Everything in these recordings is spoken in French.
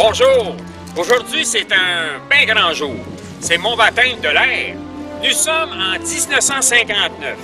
Bonjour! Aujourd'hui, c'est un bien grand jour. C'est mon baptême de l'air. Nous sommes en 1959.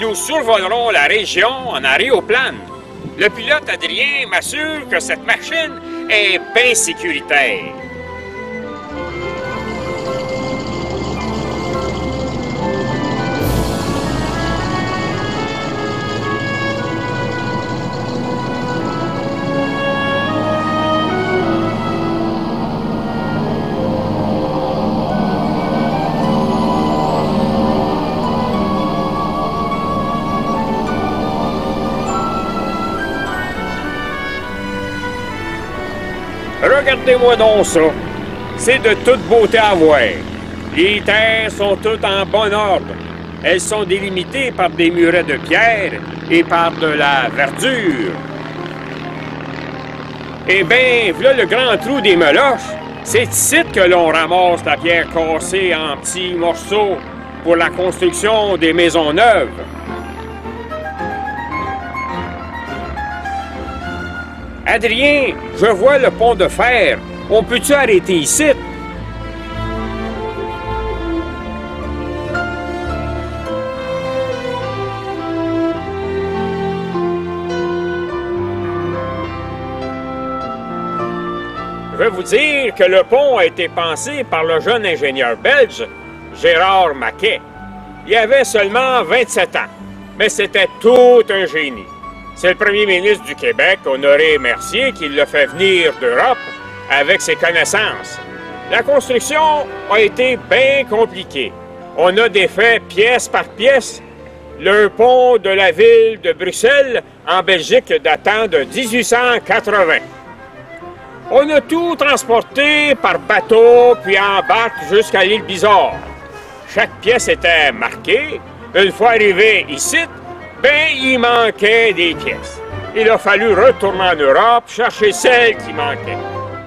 Nous survolerons la région en aéroplane. Le pilote Adrien m'assure que cette machine est bien sécuritaire. Regardez-moi donc ça. C'est de toute beauté à voir. Les terres sont toutes en bon ordre. Elles sont délimitées par des murets de pierre et par de la verdure. Eh bien, voilà le grand trou des meloches. C'est ici que l'on ramasse la pierre cassée en petits morceaux pour la construction des maisons neuves. Adrien, je vois le pont de fer. On peut-tu arrêter ici? Je veux vous dire que le pont a été pensé par le jeune ingénieur belge, Gérard Maquet. Il avait seulement 27 ans, mais c'était tout un génie. C'est le premier ministre du Québec, Honoré Mercier, qui l'a fait venir d'Europe avec ses connaissances. La construction a été bien compliquée. On a défait pièce par pièce le pont de la ville de Bruxelles, en Belgique, datant de 1880. On a tout transporté par bateau, puis en barque jusqu'à l'île Bizarre. Chaque pièce était marquée. Une fois arrivé ici, ben, il manquait des pièces. Il a fallu retourner en Europe chercher celles qui manquaient.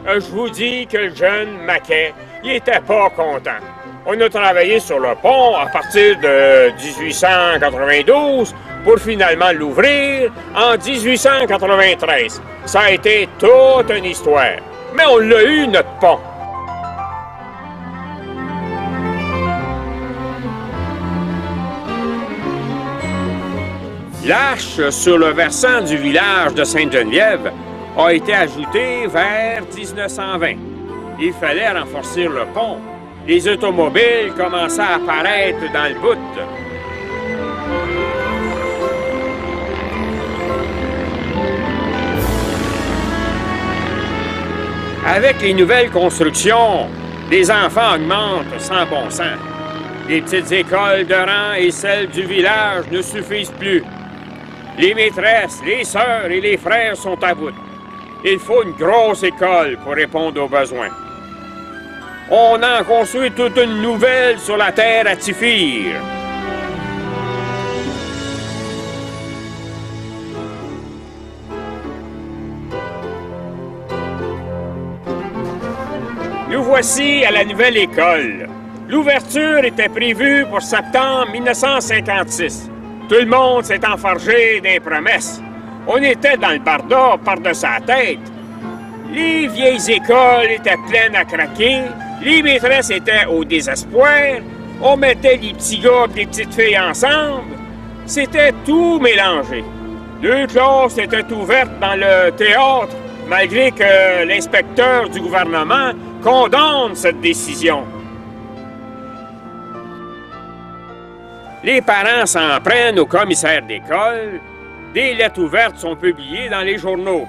Je vous dis que le jeune Maquet, il était pas content. On a travaillé sur le pont à partir de 1892 pour finalement l'ouvrir en 1893. Ça a été toute une histoire. Mais on l'a eu, notre pont. L'arche sur le versant du village de Sainte-Geneviève a été ajoutée vers 1920. Il fallait renforcer le pont. Les automobiles commençaient à apparaître dans le bout. Avec les nouvelles constructions, les enfants augmentent sans bon sens. Les petites écoles de rang et celles du village ne suffisent plus. Les maîtresses, les sœurs et les frères sont à bout. Il faut une grosse école pour répondre aux besoins. On en construit toute une nouvelle sur la terre à Tiffir. Nous voici à la nouvelle école. L'ouverture était prévue pour septembre 1956. Tout le monde s'est enfargé des promesses. On était dans le barda par-dessus la tête. Les vieilles écoles étaient pleines à craquer. Les maîtresses étaient au désespoir. On mettait les petits gars et les petites filles ensemble. C'était tout mélangé. 2 classes étaient ouvertes dans le théâtre, malgré que l'inspecteur du gouvernement condamne cette décision. Les parents s'en prennent au commissaire d'école. Des lettres ouvertes sont publiées dans les journaux.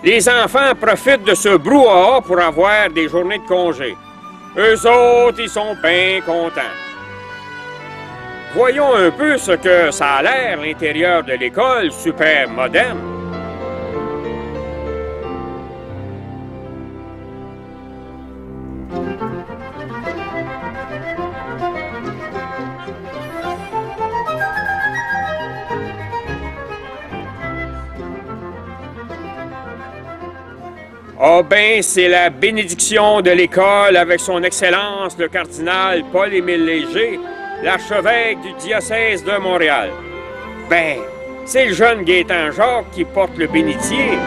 Les enfants profitent de ce brouhaha pour avoir des journées de congé. Eux autres, ils sont bien contents. Voyons un peu ce que ça a l'air, l'intérieur de l'école, super moderne. Ah ben, c'est la bénédiction de l'école avec son Excellence le cardinal Paul-Émile Léger, l'archevêque du diocèse de Montréal. Ben, c'est le jeune Gaétan Jacques qui porte le bénitier.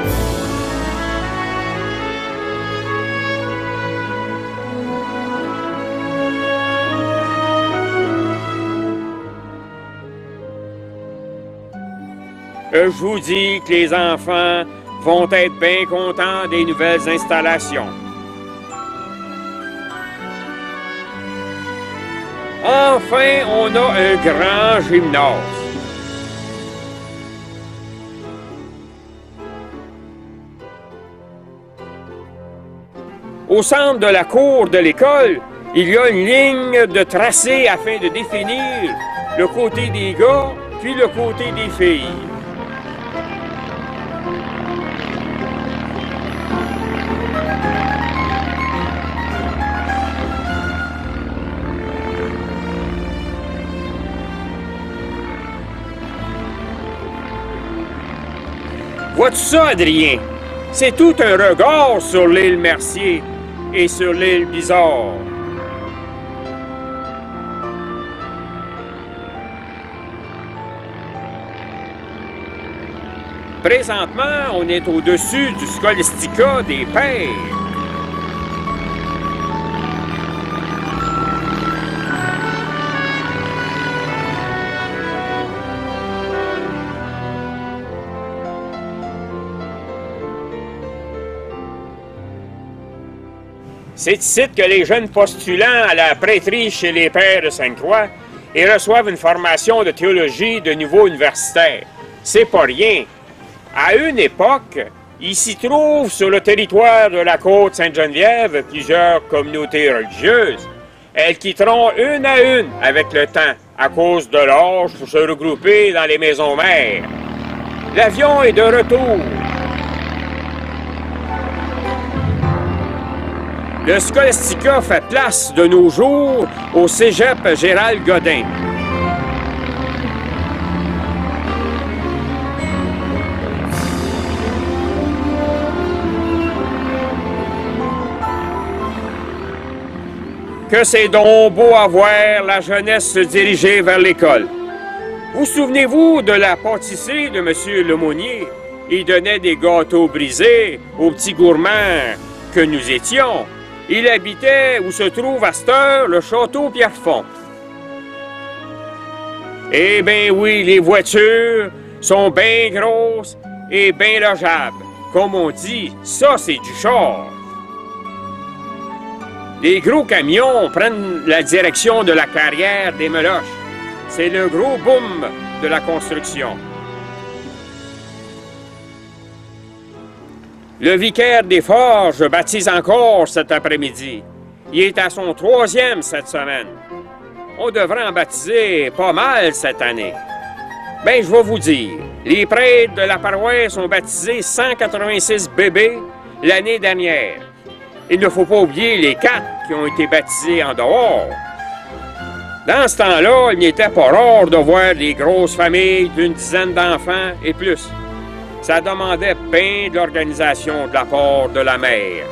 Je vous dis que les enfants vont être bien contents des nouvelles installations. Enfin, on a un grand gymnase. Au centre de la cour de l'école, il y a une ligne de tracé afin de définir le côté des gars puis le côté des filles. Vois-tu ça, Adrien? C'est tout un regard sur l'île Mercier et sur l'île Bizarre. Présentement, on est au-dessus du Scholastica des Pères. C'est ici que les jeunes postulants à la prêtrise chez les Pères de Sainte-Croix et reçoivent une formation de théologie de niveau universitaire. C'est pas rien. À une époque, il s'y trouve sur le territoire de la côte Sainte-Geneviève plusieurs communautés religieuses. Elles quitteront une à une avec le temps à cause de l'âge pour se regrouper dans les maisons mères. L'avion est de retour. Le Scholastica fait place de nos jours au cégep Gérald Godin. Que c'est donc beau à voir la jeunesse se diriger vers l'école. Vous souvenez-vous de la pâtisserie de M. Lemonnier? Il donnait des gâteaux brisés aux petits gourmands que nous étions. Il habitait où se trouve à cette heure le château Pierrefonds. Eh bien oui, les voitures sont bien grosses et bien logeables. Comme on dit, ça c'est du char. Les gros camions prennent la direction de la carrière des Meloches. C'est le gros boom de la construction. Le vicaire des Forges baptise encore cet après-midi. Il est à son 3e cette semaine. On devrait en baptiser pas mal cette année. Ben, je vais vous dire, les prêtres de la paroisse ont baptisé 186 bébés l'année dernière. Il ne faut pas oublier les 4 qui ont été baptisés en dehors. Dans ce temps-là, il n'était pas rare de voir des grosses familles d'une dizaine d'enfants et plus. Ça demandait bien de l'organisation de la part de la mère.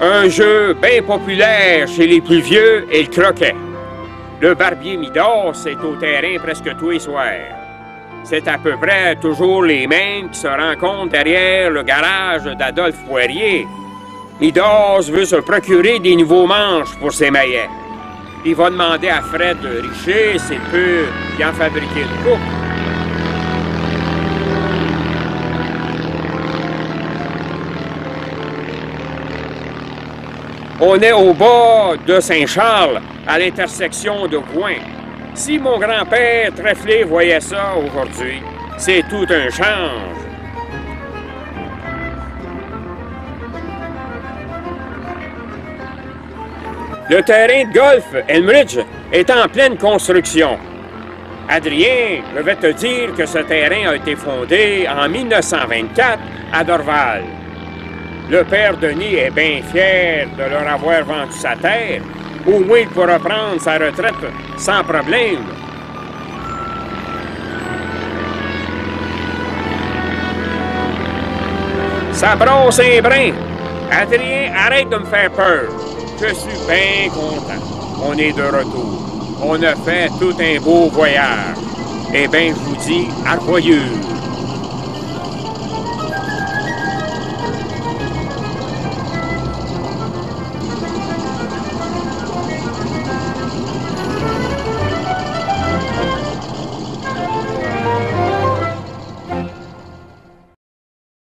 Un jeu bien populaire chez les plus vieux est le croquet. Le barbier Midas est au terrain presque tous les soirs. C'est à peu près toujours les mêmes qui se rencontrent derrière le garage d'Adolphe Poirier. Midas veut se procurer des nouveaux manches pour ses maillets. Il va demander à Fred Richer s'il peut y en fabriquer une coupe. On est au bas de Saint-Charles, à l'intersection de Gouin. Si mon grand-père Trèflé voyait ça aujourd'hui, c'est tout un change. Le terrain de golf Elmridge est en pleine construction. Adrien, je vais te dire que ce terrain a été fondé en 1924 à Dorval. Le père Denis est bien fier de leur avoir vendu sa terre. Au moins, il pourra prendre sa retraite sans problème. Ça brosse un brin. Adrien, arrête de me faire peur. Je suis bien content. On est de retour. On a fait tout un beau voyage. Eh bien, je vous dis, à joyeuse.